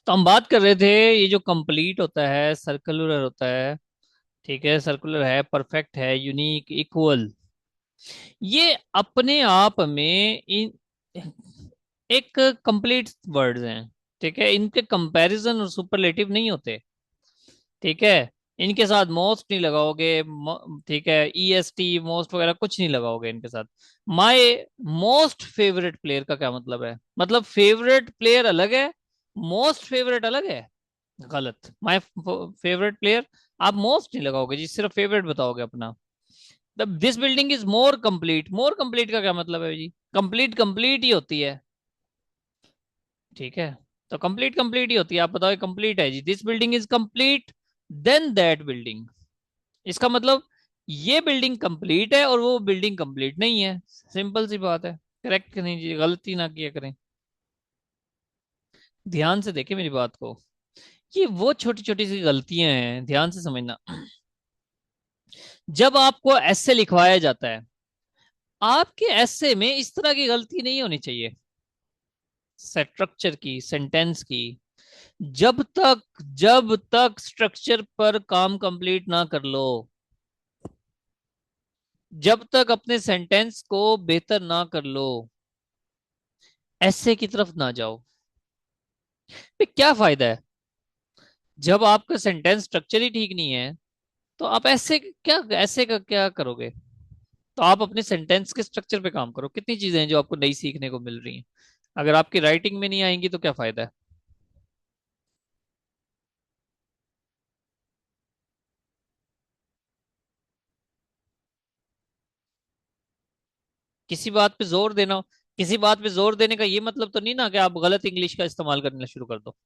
तो हम बात कर रहे थे, ये जो कंप्लीट होता है सर्कुलर होता है। ठीक है, सर्कुलर है, परफेक्ट है, यूनिक, इक्वल, ये अपने आप में एक कंप्लीट वर्ड्स हैं। ठीक है, इनके कंपैरिजन और सुपरलेटिव नहीं होते। ठीक है, इनके साथ मोस्ट नहीं लगाओगे। ठीक है, ईएसटी मोस्ट वगैरह कुछ नहीं लगाओगे इनके साथ। माय मोस्ट फेवरेट प्लेयर का क्या मतलब है? मतलब फेवरेट प्लेयर अलग है, मोस्ट फेवरेट अलग है। गलत। माय फेवरेट प्लेयर, आप मोस्ट नहीं लगाओगे जी, सिर्फ फेवरेट बताओगे अपना। This building is more complete, more complete का क्या मतलब है जी? कंप्लीट कंप्लीट ही होती है। ठीक है, तो कंप्लीट कंप्लीट ही होती है। आप बताओ कंप्लीट है जी, this building is complete then that building. इसका मतलब ये बिल्डिंग कंप्लीट है और वो बिल्डिंग कंप्लीट नहीं है। सिंपल सी बात है। करेक्ट नहीं जी, गलती ना किया करें। ध्यान से देखें मेरी बात को। ये वो छोटी छोटी सी गलतियां हैं, ध्यान से समझना। जब आपको ऐसे लिखवाया जाता है, आपके ऐसे में इस तरह की गलती नहीं होनी चाहिए। स्ट्रक्चर की, सेंटेंस की। जब तक जब तक स्ट्रक्चर पर काम कंप्लीट ना कर लो, जब तक अपने सेंटेंस को बेहतर ना कर लो, ऐसे की तरफ ना जाओ। फिर क्या फायदा है? जब आपका सेंटेंस स्ट्रक्चर ही ठीक नहीं है, तो आप ऐसे क्या, ऐसे का क्या करोगे? तो आप अपने सेंटेंस के स्ट्रक्चर पे काम करो। कितनी चीजें हैं जो आपको नई सीखने को मिल रही हैं। अगर आपकी राइटिंग में नहीं आएंगी तो क्या फायदा है? किसी बात पे जोर देना, किसी बात पे जोर देने का ये मतलब तो नहीं ना कि आप गलत इंग्लिश का इस्तेमाल करना शुरू कर दो।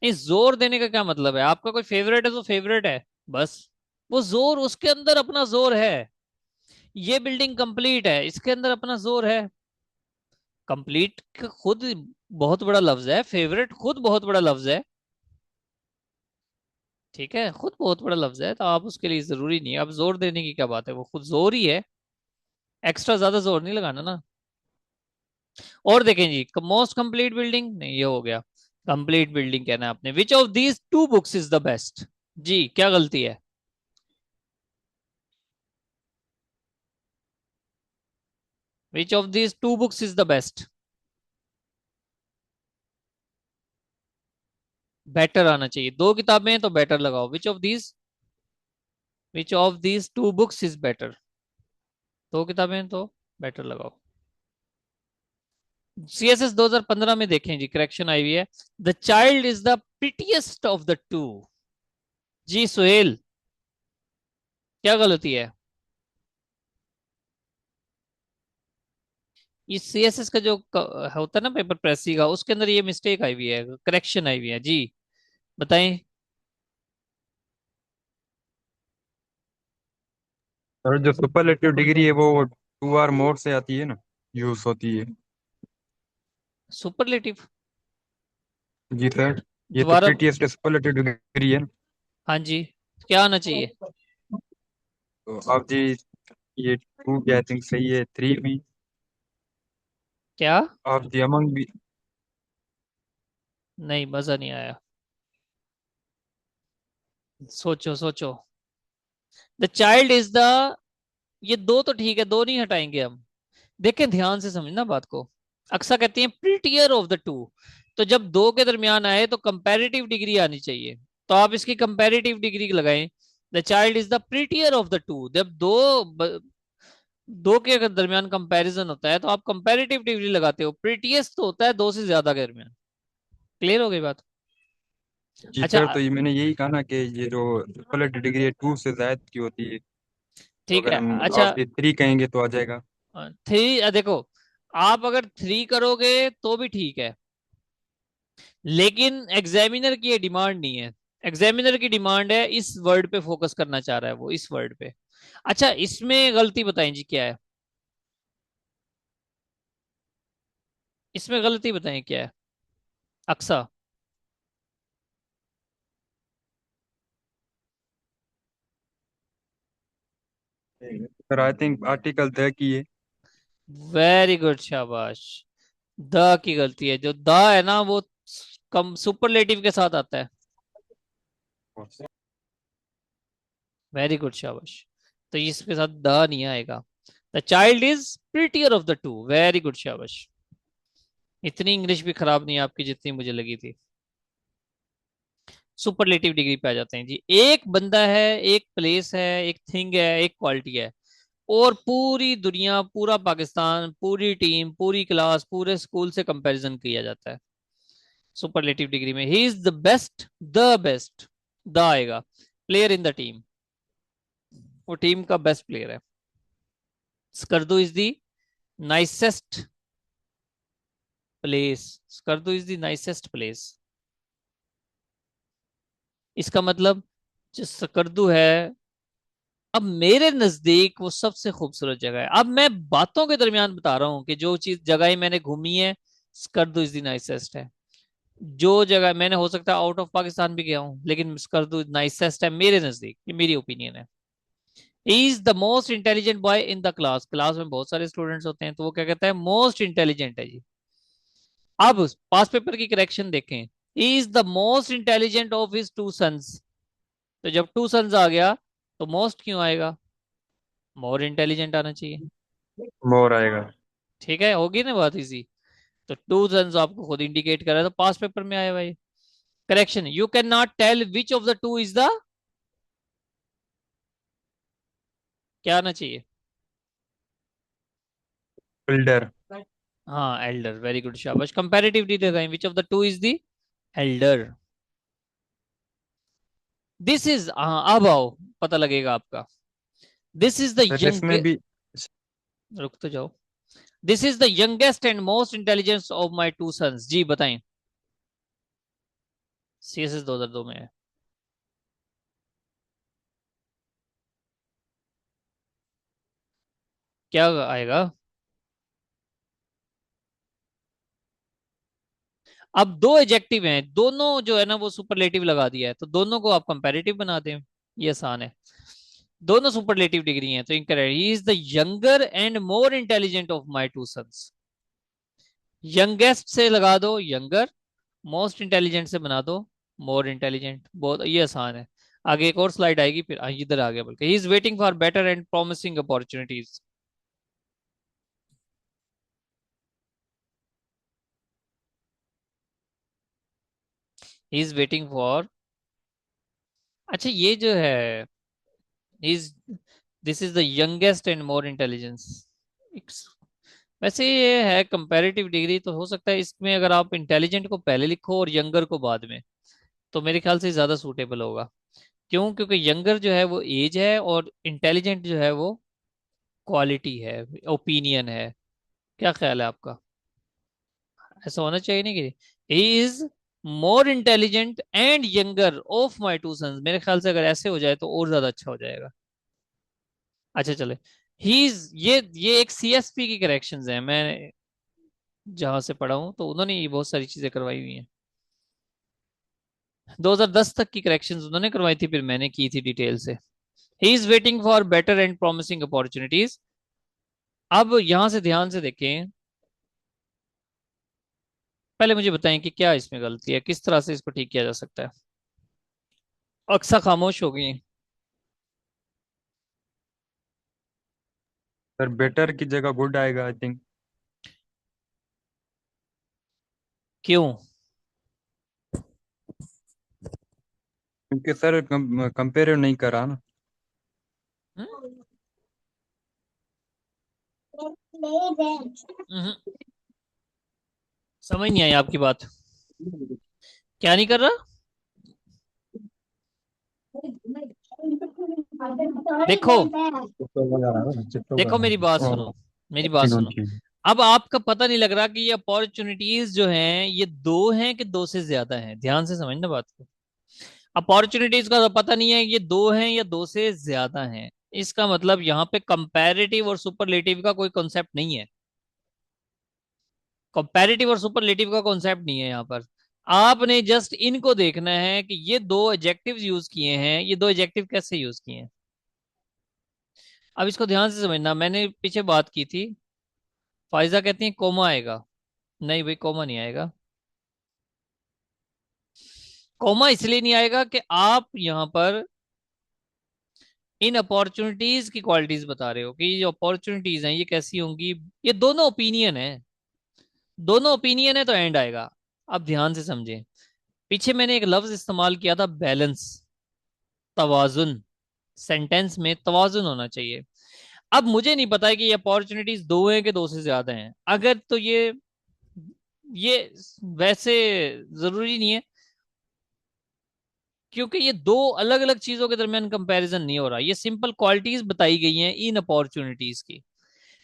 नहीं, जोर देने का क्या मतलब है? आपका कोई फेवरेट है तो फेवरेट है, बस। वो जोर उसके अंदर अपना जोर है। ये बिल्डिंग कंप्लीट है, इसके अंदर अपना जोर है। कंप्लीट खुद बहुत बड़ा लफ्ज है, फेवरेट खुद बहुत बड़ा लफ्ज है। ठीक है, खुद बहुत बड़ा लफ्ज है, तो आप उसके लिए जरूरी नहीं है। अब जोर देने की क्या बात है, वो खुद जोर ही है। एक्स्ट्रा ज्यादा जोर नहीं लगाना ना। और देखें जी, मोस्ट कंप्लीट बिल्डिंग नहीं, ये हो गया। कंप्लीट बिल्डिंग कहना है आपने। Which of these two books is the best? जी, क्या गलती है? Which of these two books is the best? Better आना चाहिए। दो किताबें हैं तो बेटर लगाओ। Which of these two books is better? दो किताबें हैं तो बेटर लगाओ। सीएसएस 2015 में देखें जी, करेक्शन आई हुई है। The child is the prettiest of the two. जी सुहेल, क्या गलती है? ये सीएसएस का जो होता है ना पेपर प्रेसी का, उसके अंदर ये मिस्टेक आई हुई है, करेक्शन आई हुई है जी। बताएं। और जो सुपरलेटिव डिग्री है वो टू आर मोर से आती है ना, यूज होती है। सुपरलेटिव? जी सर, ये तो दोबारा। प्रीटीएस सुपरलेटिव डिग्री है ना। हाँ जी, क्या आना चाहिए? तो आप जी, ये टू क्या आई थिंक सही है, थ्री भी। क्या? आप जी अमंग भी। नहीं, मजा नहीं आया। सोचो सोचो। द चाइल्ड इज द, ये दो तो ठीक है, दो नहीं हटाएंगे हम। देखें, ध्यान से समझना बात को। अक्सर कहते हैं प्रीटियर ऑफ द टू। तो जब दो के दरमियान आए तो कंपैरेटिव डिग्री आनी चाहिए। तो आप इसकी कंपैरेटिव डिग्री लगाएं। The child is the prettier of the to. जब दो के अगर दरमियान कंपैरिजन होता है तो आप कंपैरेटिव डिग्री लगाते हो। प्रीटियस तो होता है दो से ज्यादा के दरमियान। क्लियर हो गई बात? जी अच्छा। सर, तो ये मैंने यही कहा ना कि ये जो सुपरलेटिव डिग्री है टू से ज्यादा की होती है। तो ठीक अगर है। हम अच्छा, आप ये थ्री कहेंगे तो आ जाएगा। थ्री देखो, आप अगर थ्री करोगे तो भी ठीक है, लेकिन एग्जामिनर की ये डिमांड नहीं है। एग्जामिनर की डिमांड है, इस वर्ड पे फोकस करना चाह रहा है वो, इस वर्ड पे। अच्छा, इसमें गलती बताएं जी क्या है? इसमें गलती बताएं क्या है? Aqsa. Sir I think article the की है। वेरी गुड, शाबाश। द की गलती है। जो द है ना, वो कम सुपरलेटिव के साथ आता है। वेरी गुड, शाबाश। तो इसके साथ द नहीं आएगा। The child is prettier of the to, very good, शाबाश। इतनी इंग्लिश भी खराब नहीं है आपकी जितनी मुझे लगी थी। सुपरलेटिव डिग्री पे आ जाते हैं जी। एक बंदा है, एक प्लेस है, एक थिंग है, एक क्वालिटी है, और पूरी दुनिया, पूरा पाकिस्तान, पूरी टीम, पूरी क्लास, पूरे स्कूल से कंपैरिजन किया जाता है सुपरलेटिव डिग्री में। ही इज द बेस्ट, द आएगा। प्लेयर इन द टीम, वो टीम का बेस्ट प्लेयर है। Skardu is the nicest place, Skardu is the nicest place. इसका मतलब जो स्कर्दू है, अब मेरे नजदीक वो सबसे खूबसूरत जगह है। अब मैं बातों के दरमियान बता रहा हूँ कि जो चीज जगह मैंने घूमी है, स्कर्दू इज द नाइसेस्ट है। जो जगह मैंने, हो सकता है आउट ऑफ पाकिस्तान भी गया हूँ, लेकिन स्कर्दू नाइसेस्ट है मेरे नजदीक, ये मेरी ओपिनियन है। ही is the most intelligent boy in the class, class में बहुत सारे स्टूडेंट्स होते हैं, तो वो क्या कहता है, मोस्ट इंटेलिजेंट है जी। अब पास पेपर की करेक्शन देखें। He is the most intelligent of his two sons, तो जब टू सन्स आ गया तो मोस्ट क्यों आएगा, मोर इंटेलिजेंट आना चाहिए। मोर आएगा। ठीक है, होगी ना बात इजी। तो टू सन्स आपको खुद इंडिकेट कर रहा है, तो पास पेपर में आया भाई। Correction, you can not tell which of the two is the, क्या आना चाहिए। बिल्डर। हाँ, एल्डर, वेरी गुड, शाबाश। Comparatively design, which of the two is the elder. This is, हाँ अब आओ, पता लगेगा आपका। This is the sir young, इसमें भी। रुक तो जाओ। This is the youngest and most intelligence of my two sons, जी बताएं। CSS 2002 में है। क्या आएगा। अब दो एजेक्टिव हैं, दोनों जो है ना वो सुपरलेटिव लगा दिया है, तो दोनों को आप कंपैरेटिव बना दें, ये आसान है। दोनों सुपरलेटिव डिग्री हैं, तो incorrect. He is the younger and more intelligent of my two sons. Youngest से लगा दो यंगर, मोस्ट इंटेलिजेंट से बना दो मोर इंटेलिजेंट, बहुत ये आसान है। आगे एक और स्लाइड आएगी, फिर इधर आ गया, बल्कि he is waiting for better and promising opportunities. He is waiting for, अच्छा ये जो है, is, this is the youngest and more intelligence. वैसे ये है कंपैरेटिव डिग्री, तो हो सकता है इसमें अगर आप इंटेलिजेंट को पहले लिखो और यंगर को बाद में, तो मेरे ख्याल से ज्यादा सूटेबल होगा। क्यों, क्योंकि यंगर जो है वो एज है, और इंटेलिजेंट जो है वो क्वालिटी है, ओपिनियन है। क्या ख्याल है आपका, ऐसा होना चाहिए नहीं कि he is more intelligent and younger of my two sons, मेरे ख्याल से अगर ऐसे हो जाए तो और ज्यादा अच्छा हो जाएगा। अच्छा चले, ही इज, ये एक CSP की करेक्शंस हैं, मैं जहां से पढ़ा हूं तो उन्होंने ये बहुत सारी चीजें करवाई हुई हैं। 2010 तक की करेक्शंस उन्होंने करवाई थी, फिर मैंने की थी डिटेल से। He is waiting for better and promising opportunities. अब यहां से ध्यान से देखें, पहले मुझे बताएं कि क्या इसमें गलती है, किस तरह से इसको ठीक किया जा सकता है। अक्सा खामोश हो गई। सर बेटर की जगह गुड आएगा आई थिंक। क्यों। क्योंकि सर कंपेयर नहीं करा ना। हम्म? हम्म, समझ नहीं आई आपकी बात। क्या नहीं कर रहा। देखो, देखो मेरी बात ओह, सुनो, मेरी बात तीनों सुनो। ठीक। अब आपका पता नहीं लग रहा कि ये अपॉर्चुनिटीज जो हैं ये दो हैं कि दो से ज्यादा हैं, ध्यान से समझना बात को। अपॉर्चुनिटीज का तो पता नहीं है ये दो हैं या दो से ज्यादा हैं। इसका मतलब यहाँ पे कंपैरेटिव और सुपरलेटिव का कोई कॉन्सेप्ट नहीं है। कंपैरेटिव और सुपरलेटिव का कॉन्सेप्ट नहीं है यहाँ पर। आपने जस्ट इनको देखना है कि ये दो एडजेक्टिव्स यूज किए हैं, ये दो एडजेक्टिव कैसे यूज किए हैं। अब इसको ध्यान से समझना, मैंने पीछे बात की थी। फायजा कहती है कोमा आएगा, नहीं भाई कोमा नहीं आएगा। कॉमा इसलिए नहीं आएगा कि आप यहां पर इन अपॉर्चुनिटीज की क्वालिटीज बता रहे हो कि ये जो अपॉर्चुनिटीज हैं ये कैसी होंगी। ये दोनों ओपिनियन है, दोनों ओपिनियन है, तो एंड आएगा। अब ध्यान से समझें, पीछे मैंने एक लफ्ज इस्तेमाल किया था, बैलेंस, तवाजुन। सेंटेंस में तवाजुन होना चाहिए। अब मुझे नहीं पता है कि ये अपॉर्चुनिटीज दो हैं कि दो से ज्यादा हैं। अगर तो ये वैसे जरूरी नहीं है, क्योंकि ये दो अलग अलग चीजों के दरमियान कंपैरिजन नहीं हो रहा, ये सिंपल क्वालिटीज बताई गई हैं इन अपॉर्चुनिटीज की।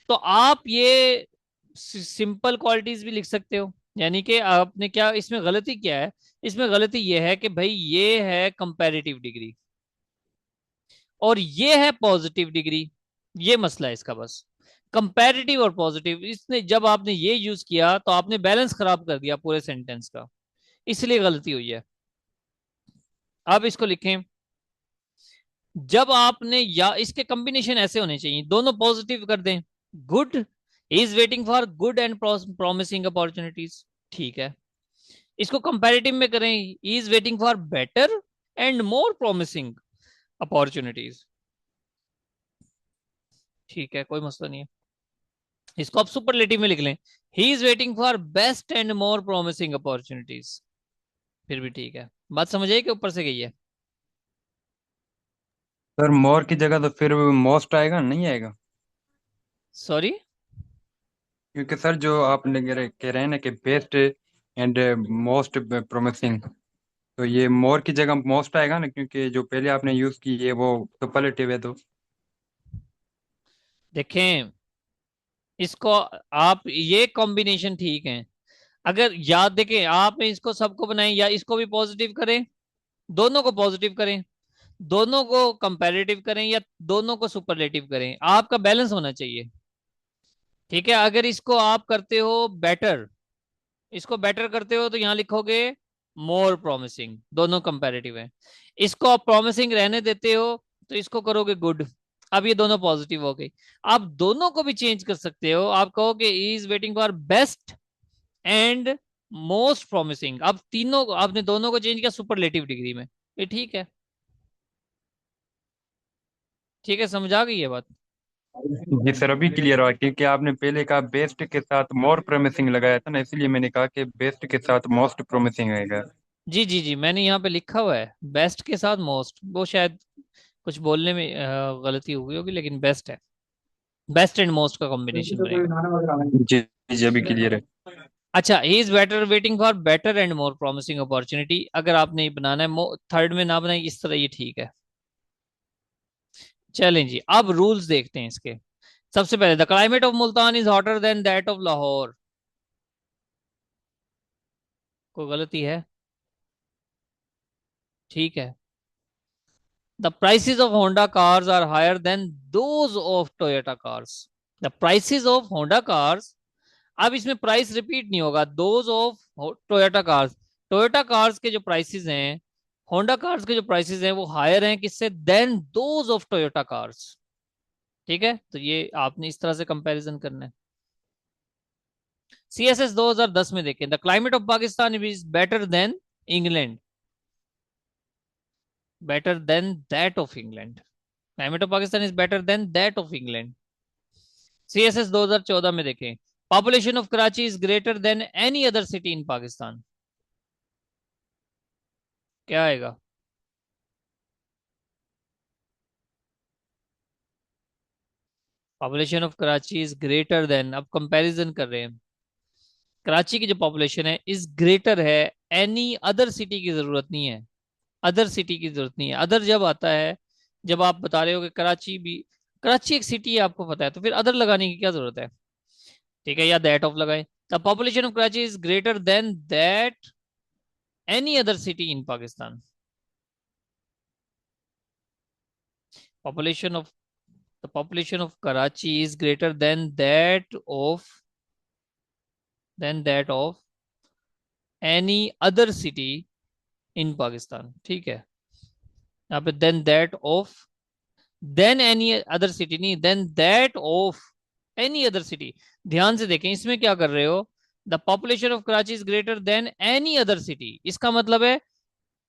तो आप ये सिंपल क्वालिटीज भी लिख सकते हो। यानी कि आपने क्या, इसमें गलती क्या है? इसमें गलती ये है कि भाई ये है कंपैरेटिव डिग्री और ये है पॉजिटिव डिग्री। ये मसला है इसका बस। कंपैरेटिव और पॉजिटिव, इसने जब आपने ये यूज किया तो आपने बैलेंस खराब कर दिया पूरे सेंटेंस का, इसलिए गलती हुई है। अब इसको लिखें, जब आपने, या इसके कॉम्बिनेशन ऐसे होने चाहिए, दोनों पॉजिटिव कर दें। Good, is waiting for good and promising opportunities, ठीक है। इसको कंपैरेटिव में करें, is waiting for better and more promising opportunities, ठीक है, कोई मसला नहीं है। इसको आप सुपरलेटिव में लिख लें, he is waiting for best and more promising opportunities, फिर भी ठीक है। बात समझ आई कि ऊपर से गई है? सर मोर की जगह तो फिर मोस्ट आएगा, नहीं आएगा? सॉरी। क्योंकि सर जो आप कह रहे हैं ना कि बेस्ट एंड मोस्ट प्रोमिसिंग, तो ये मोर की जगह मोस्ट आएगा ना, क्योंकि जो पहले आपने यूज की है वो सुपरलेटिव है तो। देखें, इसको आप ये कॉम्बिनेशन ठीक है। अगर याद देखें, आप इसको सबको बनाएं या इसको भी पॉजिटिव करें, दोनों को पॉजिटिव करें, दोनों को कंपैरेटिव करें या दोनों को सुपरलेटिव करें, आपका बैलेंस होना चाहिए। ठीक है, अगर इसको आप करते हो बेटर, इसको बेटर करते हो तो यहां लिखोगे मोर प्रॉमिसिंग, दोनों कंपैरेटिव है। इसको आप प्रॉमिसिंग रहने देते हो तो इसको करोगे गुड। अब ये दोनों पॉजिटिव हो गई। आप दोनों को भी चेंज कर सकते हो, आप कहोगे is waiting for best and most promising. अब तीनों आपने दोनों को चेंज किया सुपरलेटिव डिग्री में, ये ठीक है। ठीक है, समझ आ गई ये बात? जी सर, अभी क्लियर हुआ, क्योंकि आपने पहले कहा बेस्ट के साथ मोर प्रोमिसिंग लगाया था ना, इसलिए मैंने कहा कि बेस्ट के साथ मोस्ट प्रोमिसिंग आएगा। जी जी जी, मैंने यहाँ पे लिखा हुआ है बेस्ट के साथ मोस्ट, वो शायद कुछ बोलने में गलती हुई होगी, लेकिन बेस्ट है, बेस्ट एंड मोस्ट का कॉम्बिनेशन बनेगा। जी जी, अभी क्लियर है। अच्छा, he is better waiting for better and more promising opportunity, अगर आपने ये बनाना है थर्ड में ना बनाए इस तरह, ये ठीक है। चलें जी, अब रूल्स देखते हैं इसके। सबसे पहले, the climate of Multan is hotter than that of Lahore, कोई गलती है? ठीक है। The prices of Honda cars are higher than those of Toyota cars, the prices of Honda cars. अब इसमें प्राइस रिपीट नहीं होगा, those of Toyota cars. Toyota cars के जो प्राइसेस हैं, होंडा कार्स के जो प्राइसेस हैं वो हायर हैं किससे? Than those of Toyota cars. ठीक है, तो ये आपने इस तरह से कंपैरिजन करना है। सीएसएस 2010 में देखें, the climate of Pakistan is better than England, better than that of England, climate of Pakistan is better than that of England. CSS 2014 में देखें, population of Karachi is greater than any other city in Pakistan, क्या आएगा? Population of Karachi is greater then, अब comparison कर रहे हैं, कराची की जो पॉपुलेशन है इज ग्रेटर है, एनी अदर सिटी की जरूरत नहीं है, अदर सिटी की जरूरत नहीं है। अदर जब आता है, जब आप बता रहे हो कि कराची भी, कराची एक सिटी है आपको पता है, तो फिर अदर लगाने की क्या जरूरत है? ठीक है, या दैट ऑफ लगाए। The population of Karachi is greater than that any other city in Pakistan, population of, the population of Karachi is greater than that of any other city in Pakistan, ठीक है। यहाँ पे than that of, than any other city नहीं, than that of any other city. ध्यान से देखें, इसमें क्या कर रहे हो? The population of Karachi is greater than any other city, इसका मतलब है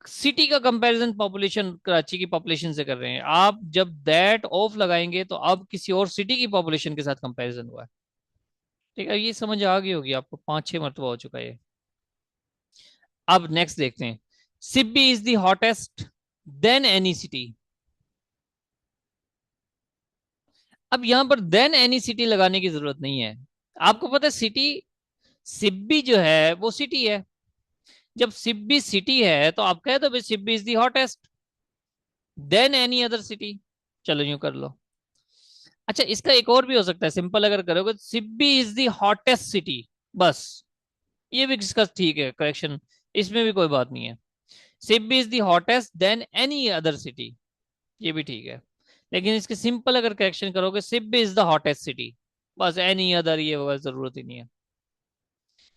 सिटी का कंपैरिजन पॉपुलेशन कराची की पॉपुलेशन से कर रहे हैं आप, जब दैट ऑफ लगाएंगे तो अब किसी और सिटी की पॉपुलेशन के साथ कंपैरिजन हुआ है। ठीक है, ये समझ आ गई होगी आपको, 5-6 मरतबा हो चुका है ये। अब नेक्स्ट देखते हैं, Sibi is the hottest than any city. अब यहां पर देन एनी सिटी लगाने की जरूरत नहीं है। आपको पता है सिटी, सिब्बी जो है वो सिटी है। जब सिब्बी सिटी है तो आप कह दो भाई Sibi is the hottest than any other city. चलो यूं कर लो। अच्छा, इसका एक और भी हो सकता है, सिंपल अगर करोगे तो Sibi is the hottest city, बस। ये भी इसका ठीक है करेक्शन, इसमें भी कोई बात नहीं है। Sibi is the hottest than any other city, ये भी ठीक है। लेकिन इसके सिंपल अगर करेक्शन करोगे, Sibi is the hottest city, बस, एनी अदर ये वगैरह जरूरत ही नहीं है।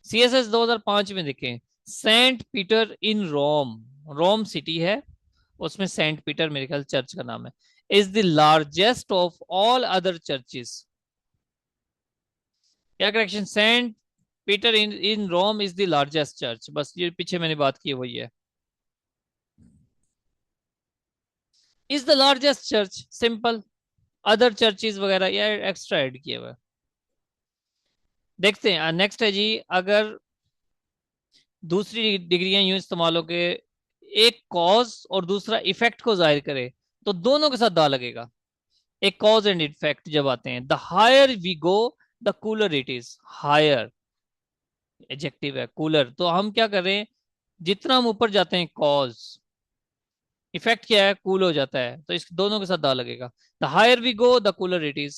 सीएसएस 2005 में देखें, सेंट पीटर इन रोम, रोम सिटी है, उसमें सेंट पीटर मेरे ख्याल चर्च का नाम है, is the largest of all other churches. क्या correction, saint Peter in in Rome is the largest church, बस ये पीछे मैंने बात की है वही है। Is the largest church, simple. Other churches वगैरह ये एक्स्ट्रा ऐड किए हुए हैं। देखते हैं नेक्स्ट है जी, अगर दूसरी डिग्रियां यूं इस्तेमाल हो के एक कॉज और दूसरा इफेक्ट को जाहिर करे, तो दोनों के साथ दा लगेगा। एक कॉज एंड इफेक्ट जब आते हैं, the higher we go the cooler it is, higher adjective है, कूलर तो हम क्या करें, जितना हम ऊपर जाते हैं कॉज, इफेक्ट क्या है, कूल हो जाता है, तो इस दोनों के साथ दा लगेगा। The higher we go the cooler it is,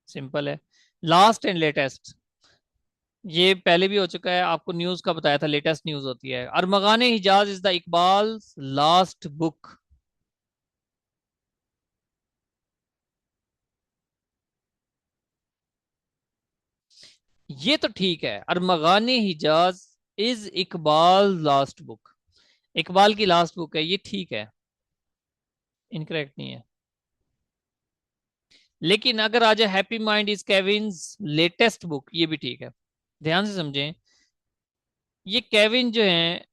simple है। लास्ट एंड लेटेस्ट, ये पहले भी हो चुका है, आपको न्यूज का बताया था, लेटेस्ट न्यूज होती है। Armaghan Hijaz is the Iqbal last book. ये तो ठीक है, Armaghan Hijaz is Iqbal last book, Iqbal की लास्ट बुक है, ये ठीक है, इनकरेक्ट नहीं है। लेकिन अगर आ जाए happy mind is Kevin's latest book, ये भी ठीक है। ध्यान से समझें, ये केविन जो है,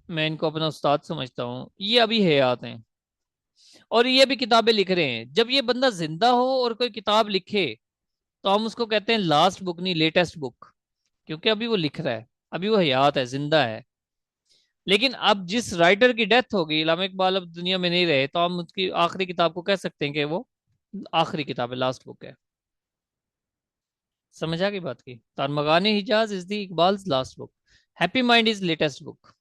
मैं इनको अपना उस्ताद समझता हूँ, ये अभी हयात हैं और ये भी किताबें लिख रहे हैं। जब ये बंदा जिंदा हो और कोई किताब लिखे, तो हम उसको कहते हैं लास्ट बुक नहीं लेटेस्ट बुक, क्योंकि अभी वो लिख रहा है, अभी वो हयात है, जिंदा है। लेकिन अब जिस राइटर की डेथ होगी, इलामा इकबाल अब दुनिया में नहीं रहे, तो हम उसकी आखिरी किताब को कह सकते हैं कि वो आखिरी किताब है, लास्ट बुक है। समझ आ गई बात की, तारमगाने Hijaz is the Iqbal's last book, happy mind is latest book.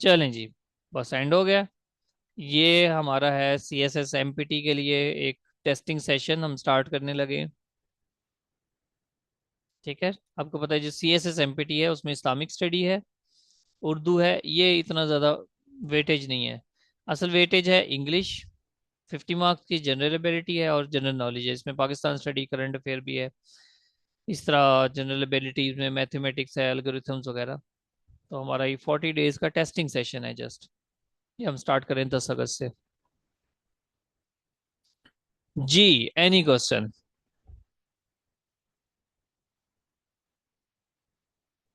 चलें जी, बस एंड हो गया। ये हमारा है C S S M P T के लिए एक टेस्टिंग सेशन, हम स्टार्ट करने लगे। ठीक है, आपको पता है जो C S S M P T है उसमें इस्लामिक स्टडी है, उर्दू है, ये इतना ज़्यादा वेटेज नहीं है। असल वेटेज है इंग्लिश, 50 मार्क्स की जनरल एबिलिटी है और जनरल नॉलेज है, इसमें पाकिस्तान स्टडी, करंट अफेयर भी है। इस तरह जनरल एबिलिटीज में मैथमेटिक्स है, एल्गोरिथम्स वगैरह। तो हमारा ये 40 डेज का टेस्टिंग सेशन है जस्ट, ये हम स्टार्ट करें 10 अगस्त से। जी, एनी क्वेश्चन।